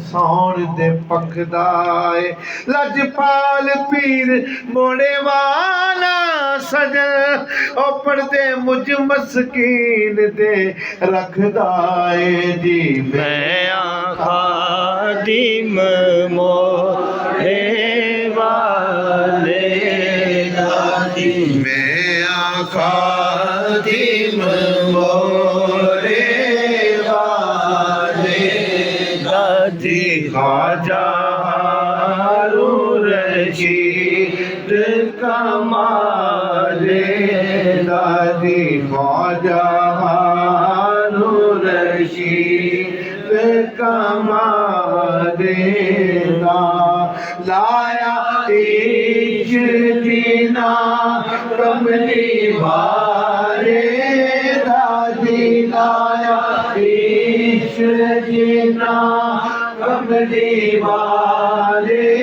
सौण दे पखदाए लजपाल पीर मोड़े वाला सजन ओ पढ़दे मुझ मस्कीन दे रखदाए जी मैं खादिम मोड़े वाले दादी मैं खादिम मोड़े वाले दादी ख्वाजा हारून रशीद कमाले दादी ख्वाजा हारून रशीद कमाले लाया इश्क दीना कमली वाले दादी लाया इश्क दीना कमली वाले